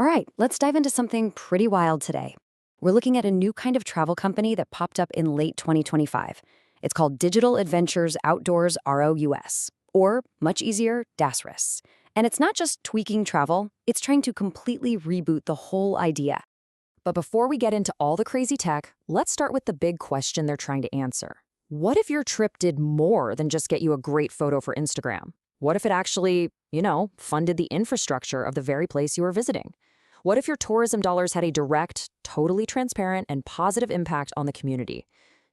All right, let's dive into something pretty wild today. We're looking at a new kind of travel company that popped up in late 2025. It's called Digital Adventures Outdoors ROUS, or much easier, DAOSRUS. And it's not just tweaking travel, it's trying to completely reboot the whole idea. But before we get into all the crazy tech, let's start with the big question they're trying to answer. What if your trip did more than just get you a great photo for Instagram? What if it actually, funded the infrastructure of the very place you were visiting? What if your tourism dollars had a direct, totally transparent, and positive impact on the community?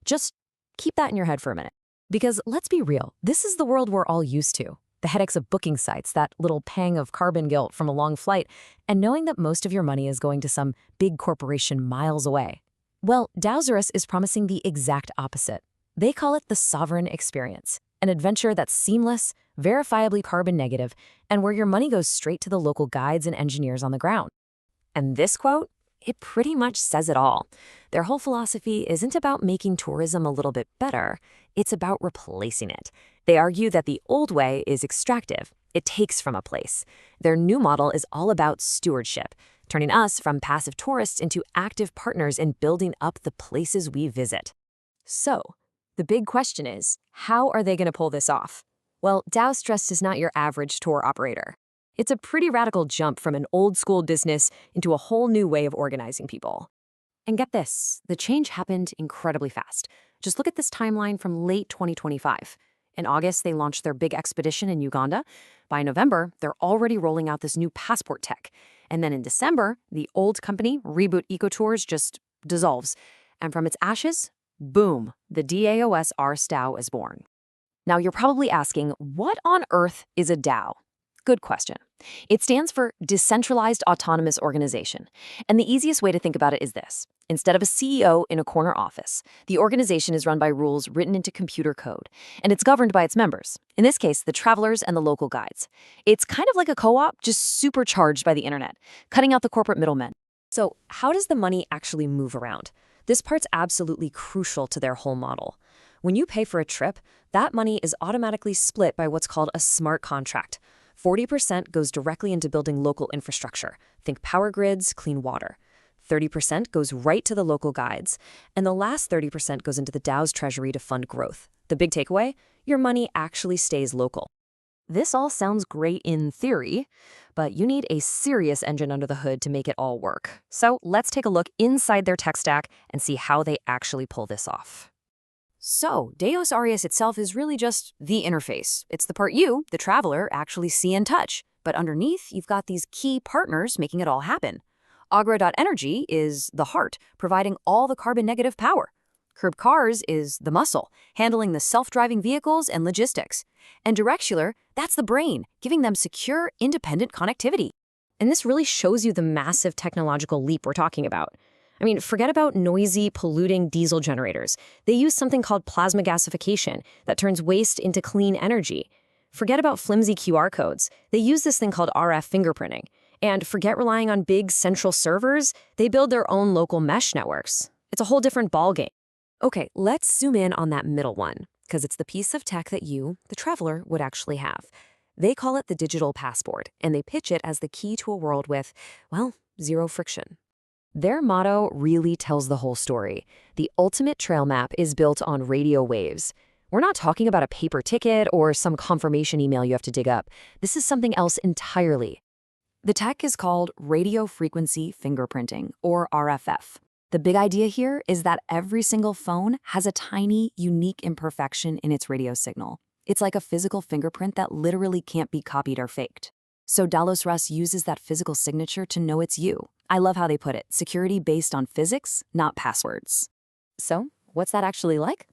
Just keep that in your head for a minute. Because let's be real, this is the world we're all used to. The headaches of booking sites, that little pang of carbon guilt from a long flight, and knowing that most of your money is going to some big corporation miles away. Well, DAOSRUS is promising the exact opposite. They call it the sovereign experience, an adventure that's seamless, verifiably carbon negative, and where your money goes straight to the local guides and engineers on the ground. And this quote, it pretty much says it all. Their whole philosophy isn't about making tourism a little bit better, it's about replacing it. They argue that the old way is extractive. It takes from a place. Their new model is all about stewardship, turning us from passive tourists into active partners in building up the places we visit. So, the big question is, how are they going to pull this off? Well, DAOSRUS is not your average tour operator. It's a pretty radical jump from an old-school business into a whole new way of organizing people. And get this, the change happened incredibly fast. Just look at this timeline from late 2025. In August, they launched their big expedition in Uganda. By November, they're already rolling out this new passport tech. And then in December, the old company, Ree Boot Eco Tours, just dissolves. And from its ashes, boom, the DAOSRUS DAO is born. Now, you're probably asking, what on earth is a DAO? Good question. It stands for Decentralized Autonomous Organization. And the easiest way to think about it is this. Instead of a CEO in a corner office, the organization is run by rules written into computer code, and it's governed by its members, in this case, the travelers and the local guides. It's kind of like a co-op, just supercharged by the internet, cutting out the corporate middlemen. So how does the money actually move around? This part's absolutely crucial to their whole model. When you pay for a trip, that money is automatically split by what's called a smart contract. 40% goes directly into building local infrastructure. Think power grids, clean water. 30% goes right to the local guides. And the last 30% goes into the DAO's treasury to fund growth. The big takeaway? Your money actually stays local. This all sounds great in theory, but you need a serious engine under the hood to make it all work. So let's take a look inside their tech stack and see how they actually pull this off. So, DAOSRUS itself is really just the interface. It's the part you, the traveler, actually see and touch. But underneath, you've got these key partners making it all happen. Agro.energy is the heart, providing all the carbon-negative power. Curb Cars is the muscle, handling the self-driving vehicles and logistics. And Directular, that's the brain, giving them secure, independent connectivity. And this really shows you the massive technological leap we're talking about. I mean, forget about noisy, polluting diesel generators. They use something called plasma gasification that turns waste into clean energy. Forget about flimsy QR codes. They use this thing called RF fingerprinting. And forget relying on big central servers. They build their own local mesh networks. It's a whole different ballgame. Okay, let's zoom in on that middle one, because it's the piece of tech that you, the traveler, would actually have. They call it the digital passport, and they pitch it as the key to a world with, well, zero friction. Their motto really tells the whole story. The ultimate trail map is built on radio waves. We're not talking about a paper ticket or some confirmation email you have to dig up. This is something else entirely. The tech is called radio frequency fingerprinting, or RFF. The big idea here is that every single phone has a tiny, unique imperfection in its radio signal. It's like a physical fingerprint that literally can't be copied or faked. So DAOSRUS uses that physical signature to know it's you. I love how they put it, security based on physics, not passwords. So, what's that actually like?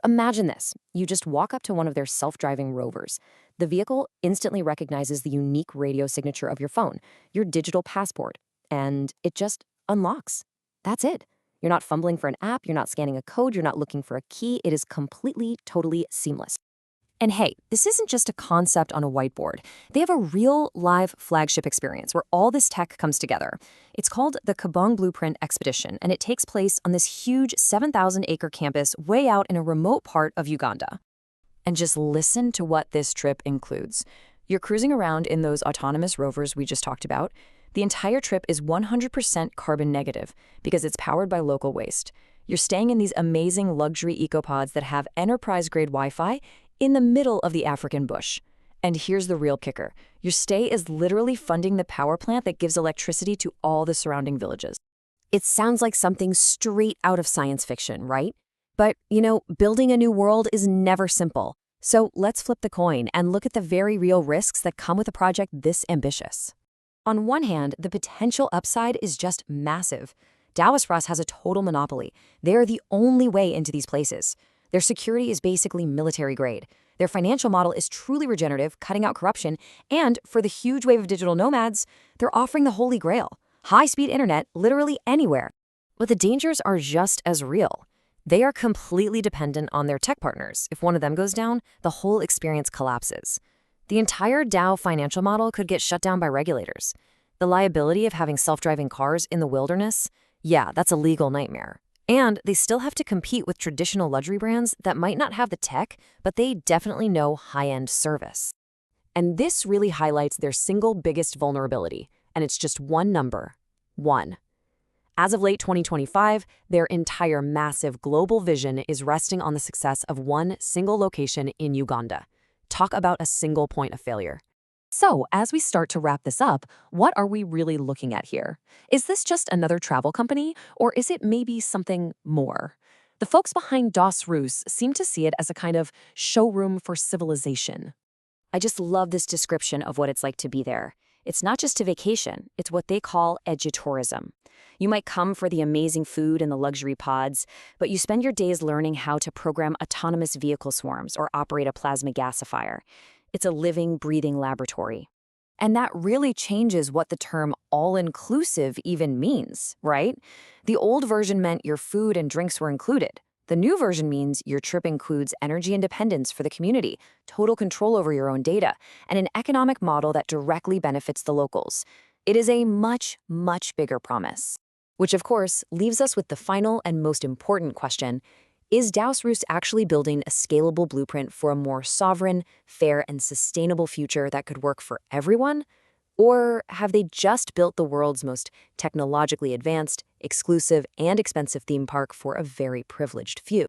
Imagine this. You just walk up to one of their self-driving rovers. The vehicle instantly recognizes the unique radio signature of your phone, your digital passport, and it just unlocks. That's it. You're not fumbling for an app, you're not scanning a code, you're not looking for a key. It is completely, totally seamless. And hey, this isn't just a concept on a whiteboard. They have a real live flagship experience where all this tech comes together. It's called the Kabong Blueprint Expedition, and it takes place on this huge 7,000-acre campus way out in a remote part of Uganda. And just listen to what this trip includes. You're cruising around in those autonomous rovers we just talked about, The entire trip is 100% carbon negative because it's powered by local waste. You're staying in these amazing luxury ecopods that have enterprise-grade Wi-Fi in the middle of the African bush. And here's the real kicker. Your stay is literally funding the power plant that gives electricity to all the surrounding villages. It sounds like something straight out of science fiction, right? But, you know, building a new world is never simple. So let's flip the coin and look at the very real risks that come with a project this ambitious. On one hand, the potential upside is just massive. DAOSRUS has a total monopoly. They are the only way into these places. Their security is basically military grade. Their financial model is truly regenerative, cutting out corruption, and for the huge wave of digital nomads, they're offering the holy grail: high-speed internet literally anywhere. But the dangers are just as real. They are completely dependent on their tech partners. If one of them goes down, the whole experience collapses. The entire DAO financial model could get shut down by regulators. The liability of having self-driving cars in the wilderness, yeah, that's a legal nightmare. And they still have to compete with traditional luxury brands that might not have the tech, but they definitely know high-end service. And this really highlights their single biggest vulnerability, and it's just one number: 1. As of late 2025, their entire massive global vision is resting on the success of one single location in Uganda. Talk about a single point of failure. So, as we start to wrap this up, what are we really looking at here? Is this just another travel company, or is it maybe something more? The folks behind DAOSRUS seem to see it as a kind of showroom for civilization. I just love this description of what it's like to be there. It's not just a vacation, it's what they call edutourism. You might come for the amazing food and the luxury pods, but you spend your days learning how to program autonomous vehicle swarms or operate a plasma gasifier. It's a living, breathing laboratory. And that really changes what the term all-inclusive even means, right? The old version meant your food and drinks were included. The new version means your trip includes energy independence for the community, total control over your own data, and an economic model that directly benefits the locals. It is a much, much bigger promise. Which, of course, leaves us with the final and most important question: is DAOSRUS actually building a scalable blueprint for a more sovereign, fair, and sustainable future that could work for everyone? Or have they just built the world's most technologically advanced, exclusive, and expensive theme park for a very privileged few?